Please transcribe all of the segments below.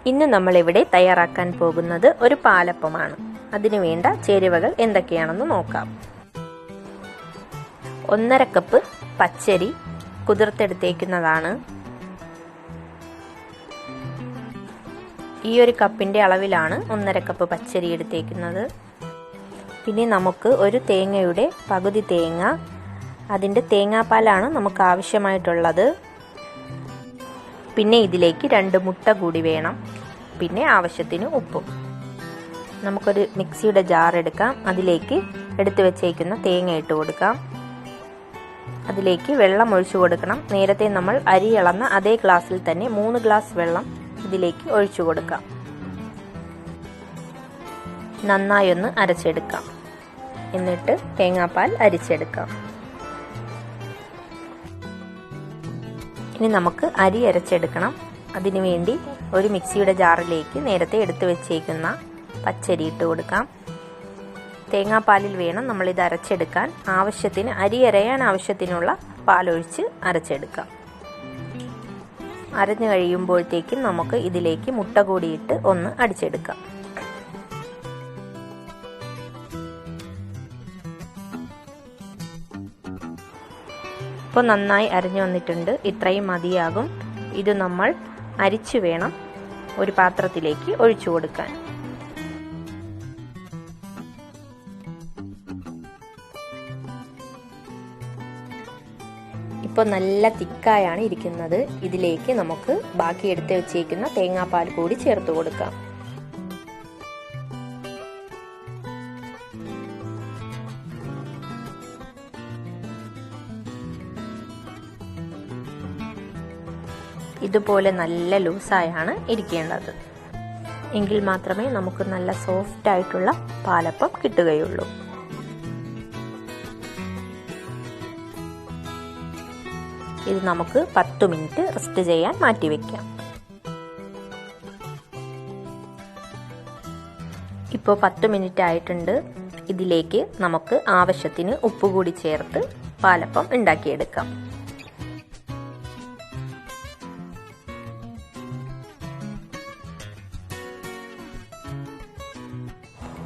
ഇന്ന് നമ്മളിവിടെ തയ്യാറാക്കാൻ പോകുന്നത് ഒരു പാലപ്പമാണ്. അതിനു വേണ്ട ചേരുവകൾ എന്തൊക്കെയാണെന്ന് നോക്കാം. 1/2 കപ്പ് പച്ചരി കുതിർത്തെടുത്തേക്കുന്നതാണ്. ഈ ഒരു കപ്പിൻ്റെ അളവിലാണ് 1/2 കപ്പ് പച്ചരി എടുത്തേക്കുന്നത്. പിന്നെ നമുക്ക് ഒരു തേങ്ങയുടെ പകുതി തേങ്ങ, അതിൻ്റെ തേങ്ങാപ്പാലാണ് നമുക്ക് ആവശ്യമായിട്ടുള്ളത്. പിന്നെ ഇതിലേക്ക് 2 മുട്ട കൂടി വേണം. പിന്നെ ആവശ്യത്തിന് ഉപ്പും. നമുക്കൊരു മിക്സിയുടെ ജാർ എടുക്കാം. അതിലേക്ക് എടുത്തു വെച്ചേക്കുന്ന തേങ്ങ ഇട്ട് കൊടുക്കാം. അതിലേക്ക് വെള്ളം ഒഴിച്ചു കൊടുക്കണം. നേരത്തെ നമ്മൾ അരി അളന്ന അതേ ഗ്ലാസ്സിൽ തന്നെ 3 ഗ്ലാസ് വെള്ളം ഇതിലേക്ക് ഒഴിച്ചു കൊടുക്കാം. നന്നായി ഒന്ന് അരച്ചെടുക്കാം. എന്നിട്ട് തേങ്ങാപ്പാൽ അരിച്ചെടുക്കാം. ഇനി നമുക്ക് അരി അരച്ചെടുക്കണം. അതിനുവേണ്ടി ഒരു മിക്സിയുടെ ജാറിലേക്ക് നേരത്തെ എടുത്തു വെച്ചേക്കുന്ന പച്ചരി ഇട്ട് കൊടുക്കാം. തേങ്ങാപ്പാലിൽ വേണം നമ്മളിത് അരച്ചെടുക്കാൻ. ആവശ്യത്തിന് അരി അരയാൻ ആവശ്യത്തിനുള്ള പാലൊഴിച്ച് അരച്ചെടുക്കാം. അരഞ്ഞു കഴിയുമ്പോഴത്തേക്കും നമുക്ക് ഇതിലേക്ക് മുട്ട കൂടിയിട്ട് ഒന്ന് അടിച്ചെടുക്കാം. ഇപ്പോൾ നന്നായി അരിഞ്ഞു വന്നിട്ടുണ്ട്. ഇത്രയും മതിയാകും. ഇത് നമ്മൾ അരിച്ചു വേണം ഒരു പാത്രത്തിലേക്ക് ഒഴിച്ചു കൊടുക്കാൻ. ഇപ്പോൾ നല്ല തിക്കായാണ് ഇരിക്കുന്നത്. ഇതിലേക്ക് നമുക്ക് ബാക്കി എടുത്ത് വെച്ചേക്കുന്ന തേങ്ങാപ്പാൽ കൂടി ചേർത്ത് കൊടുക്കാം. ഇതുപോലെ നല്ല ലൂസായാണ് ഇരിക്കേണ്ടത്. എങ്കിൽ മാത്രമേ നമുക്ക് നല്ല സോഫ്റ്റ് ആയിട്ടുള്ള പാലപ്പം കിട്ടുകയുള്ളൂ. ഇത് നമുക്ക് 10 മിനിറ്റ് റെസ്റ്റ് ചെയ്യാൻ മാറ്റിവെക്കാം. ഇപ്പോൾ 10 മിനിറ്റ് ആയിട്ടുണ്ട്. ഇതിലേക്ക് നമുക്ക് ആവശ്യത്തിന് ഉപ്പ് കൂടി ചേർത്ത് പാലപ്പം ഉണ്ടാക്കിയെടുക്കാം.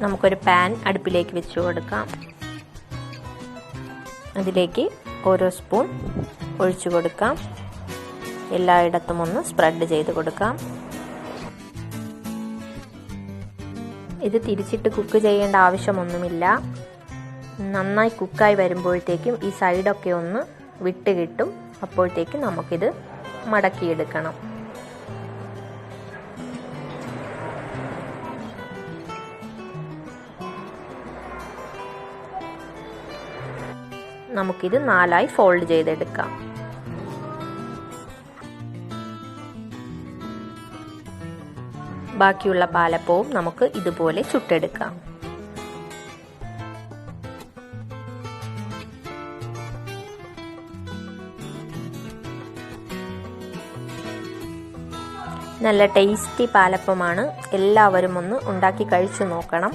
നമുക്കൊരു പാൻ അടുപ്പിലേക്ക് വെച്ച് കൊടുക്കാം. അതിലേക്ക് ഓരോ സ്പൂൺ ഒഴിച്ചു കൊടുക്കാം. എല്ലായിടത്തും ഒന്ന് സ്പ്രെഡ് ചെയ്ത് കൊടുക്കാം. ഇത് തിരിച്ചിട്ട് കുക്ക് ചെയ്യേണ്ട ആവശ്യമൊന്നുമില്ല. നന്നായി കുക്കായി വരുമ്പോഴത്തേക്കും ഈ സൈഡൊക്കെ ഒന്ന് വിട്ട് കിട്ടും. അപ്പോഴത്തേക്കും നമുക്കിത് മടക്കിയെടുക്കണം. നമുക്കിത് 4ആയി ഫോൾഡ് ചെയ്തെടുക്കാം. ബാക്കിയുള്ള പാലപ്പവും നമുക്ക് ഇതുപോലെ ചുട്ടെടുക്കാം. നല്ല ടേസ്റ്റി പാലപ്പമാണ്. എല്ലാവരും ഒന്ന് ഉണ്ടാക്കി കഴിച്ചു നോക്കണം.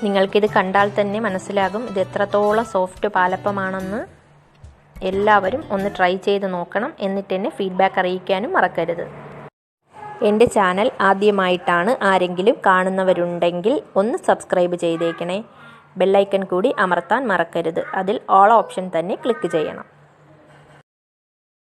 നിങ്ങൾക്കിത് കണ്ടാൽ തന്നെ മനസ്സിലാകും ഇത് എത്രത്തോളം സോഫ്റ്റ് പാലപ്പമാണെന്ന്. എല്ലാവരും ഒന്ന് ട്രൈ ചെയ്ത് നോക്കണം. എന്നിട്ട് എന്നെ ഫീഡ്ബാക്ക് അറിയിക്കാനും മറക്കരുത്. എൻ്റെ ചാനൽ ആദ്യമായിട്ടാണ് ആരെങ്കിലും കാണുന്നവരുണ്ടെങ്കിൽ ഒന്ന് സബ്സ്ക്രൈബ് ചെയ്തേക്കണേ. ബെല്ലൈക്കൺ കൂടി അമർത്താൻ മറക്കരുത്. അതിൽ ഓൾ ഓപ്ഷൻ തന്നെ ക്ലിക്ക് ചെയ്യണം.